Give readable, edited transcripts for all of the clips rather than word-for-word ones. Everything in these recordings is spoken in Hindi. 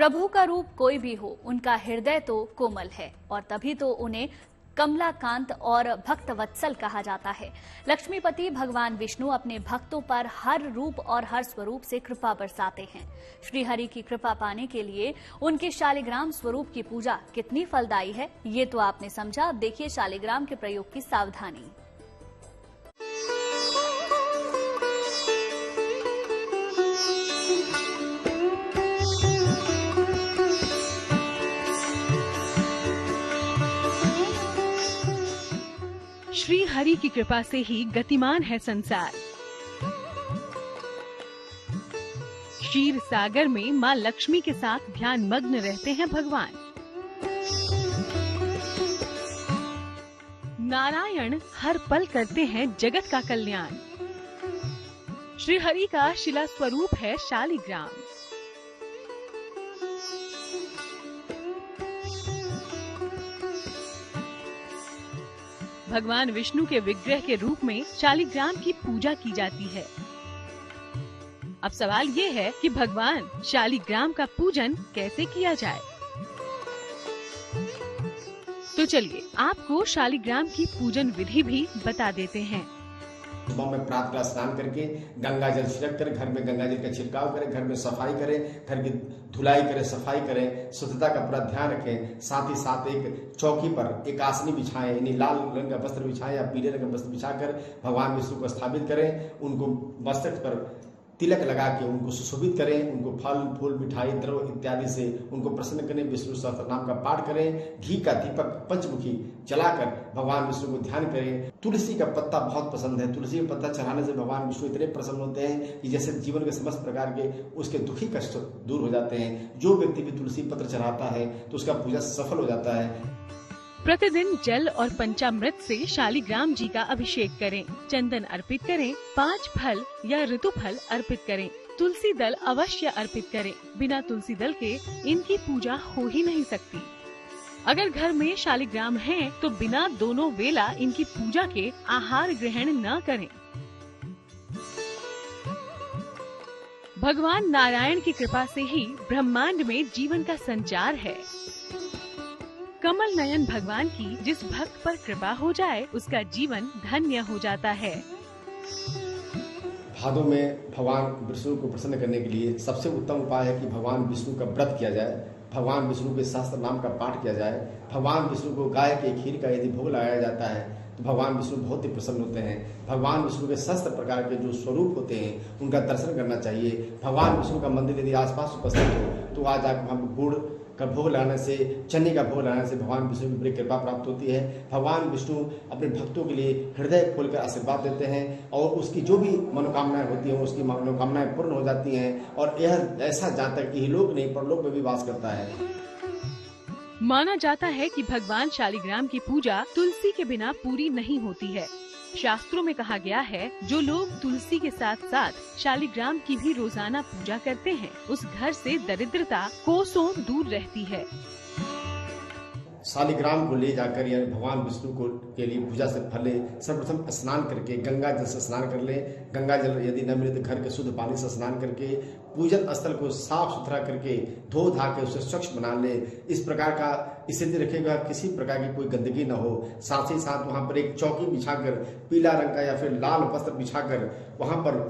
प्रभु का रूप कोई भी हो, उनका हृदय तो कोमल है और तभी तो उन्हें कमलाकांत और भक्त वत्सल कहा जाता है। लक्ष्मीपति भगवान विष्णु अपने भक्तों पर हर रूप और हर स्वरूप से कृपा बरसाते हैं। श्री हरि की कृपा पाने के लिए उनके शालिग्राम स्वरूप की पूजा कितनी फलदायी है, ये तो आपने समझा। अब देखिए शालिग्राम के प्रयोग की सावधानी। श्री हरि की कृपा से ही गतिमान है संसार। क्षीर सागर में माँ लक्ष्मी के साथ ध्यान मग्न रहते हैं भगवान। नारायण हर पल करते हैं जगत का कल्याण। श्री हरि का शिला स्वरूप है शालिग्राम। भगवान विष्णु के विग्रह के रूप में शालिग्राम की पूजा की जाती है। अब सवाल ये है कि भगवान शालिग्राम का पूजन कैसे किया जाए। तो चलिए आपको शालिग्राम की पूजन विधि भी बता देते हैं। सुबह में प्रातः स्नान करके गंगा जल छिड़क कर घर में गंगा जल का छिड़काव करें, घर में सफाई करें, घर की धुलाई करें, सफाई करें, शुद्धता का पूरा ध्यान रखें। साथ ही साथ एक चौकी पर एक आसनी बिछाएं, यानी लाल रंग का वस्त्र बिछाएं या पीले रंग का वस्त्र बिछाकर भगवान विष्णु को स्थापित करें। उनको मस्तक पर तिलक लगा के उनको सुशोभित करें, उनको फल फूल मिठाई द्रव इत्यादि से उनको प्रसन्न करें। विष्णु सहस्त्र नाम का पाठ करें। घी का दीपक पंचमुखी जलाकर भगवान विष्णु को ध्यान करें। तुलसी का पत्ता बहुत पसंद है। तुलसी का पत्ता चढ़ाने से भगवान विष्णु इतने प्रसन्न होते हैं कि जैसे जीवन के समस्त प्रकार के उसके दुखी कष्ट दूर हो जाते हैं। जो व्यक्ति भी तुलसी पत्र चढ़ाता है तो उसका पूजा सफल हो जाता है। प्रतिदिन जल और पंचामृत से शालिग्राम जी का अभिषेक करें, चंदन अर्पित करें, 5 फल या ऋतु फल अर्पित करें, तुलसी दल अवश्य अर्पित करें। बिना तुलसी दल के इनकी पूजा हो ही नहीं सकती। अगर घर में शालिग्राम है तो बिना दोनों वेला इनकी पूजा के आहार ग्रहण न करें। भगवान नारायण की कृपा से ही ब्रह्मांड में जीवन का संचार है। कमल नयन भगवान की जिस भक्त पर कृपा हो जाए उसका जीवन धन्य हो जाता है। भादों में भगवान विष्णु को प्रसन्न करने के लिए सबसे उत्तम उपाय है कि भगवान विष्णु का व्रत किया जाए, भगवान विष्णु के सहस्त्र नाम का पाठ किया जाए। भगवान विष्णु को गाय के खीर का यदि भोग लगाया जाता है तो भगवान विष्णु बहुत ही प्रसन्न होते हैं। भगवान विष्णु के सहस्त्र प्रकार के जो स्वरूप होते हैं उनका दर्शन करना चाहिए। भगवान विष्णु का मंदिर यदि आसपास उपस्थित हो तो आज आप हम गुड़ का भोग लगाने से, चने का भोग लगाने से भगवान विष्णु की बड़ी कृपा प्राप्त होती है। भगवान विष्णु अपने भक्तों के लिए हृदय खोलकर आशीर्वाद देते हैं और उसकी जो भी मनोकामनाएं होती हैं उसकी मनोकामनाएं पूर्ण हो जाती हैं। और यह ऐसा जातक इहलोक नहीं परलोक में भी वास करता है। माना जाता है कि भगवान शालिग्राम की पूजा तुलसी के बिना पूरी नहीं होती है। शास्त्रों में कहा गया है जो लोग तुलसी के साथ साथ शालिग्राम की भी रोजाना पूजा करते हैं उस घर से दरिद्रता कोसों दूर रहती है। शालिग्राम को ले जाकर यानी भगवान विष्णु को के लिए पूजा से पहले सर्वप्रथम स्नान करके गंगा जल से स्नान कर ले। गंगा जल यदि न मिले तो घर के शुद्ध पानी से स्नान करके पूजन स्थल को साफ सुथरा करके धो धा के उसे स्वच्छ बना ले। इस प्रकार का स्थिति रखेगा, किसी प्रकार की कोई गंदगी न हो। साथ ही साथ वहां पर एक चौकी बिछाकर पीला रंग का या फिर लाल वस्त्र बिछाकर वहां पर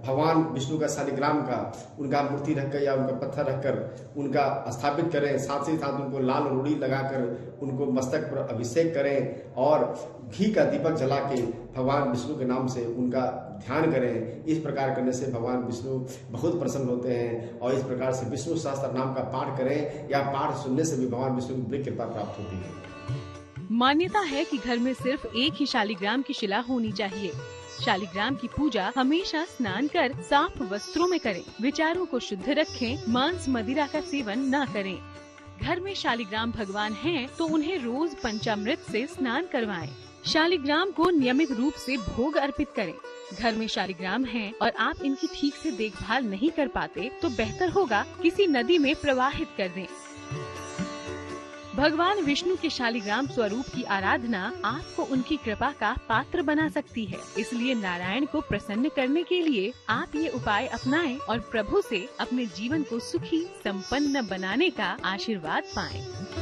भगवान विष्णु का शालिग्राम का उनका मूर्ति रखकर या उनका पत्थर रखकर उनका स्थापित करें। साथ ही साथ उनको लाल रोड़ी लगाकर उनको मस्तक पर अभिषेक करें और घी का दीपक जला के भगवान विष्णु के नाम से उनका ध्यान करें। इस प्रकार करने से भगवान विष्णु बहुत प्रसन्न होते हैं और इस प्रकार से विष्णु सहस्त्र नाम का पाठ करें या पाठ सुनने से भी भगवान विष्णु की बड़ी कृपा प्राप्त होती है। मान्यता है कि घर में सिर्फ एक ही शालिग्राम की शिला होनी चाहिए। शालिग्राम की पूजा हमेशा स्नान कर साफ वस्त्रों में करें, विचारों को शुद्ध रखें, मांस मदिरा का सेवन न करें। घर में शालिग्राम भगवान हैं तो उन्हें रोज पंचामृत से स्नान करवाएं। शालिग्राम को नियमित रूप से भोग अर्पित करें। घर में शालिग्राम हैं और आप इनकी ठीक से देखभाल नहीं कर पाते तो बेहतर होगा किसी नदी में प्रवाहित कर दें। भगवान विष्णु के शालिग्राम स्वरूप की आराधना आपको उनकी कृपा का पात्र बना सकती है। इसलिए नारायण को प्रसन्न करने के लिए आप ये उपाय अपनाएं और प्रभु से अपने जीवन को सुखी संपन्न बनाने का आशीर्वाद पाएं।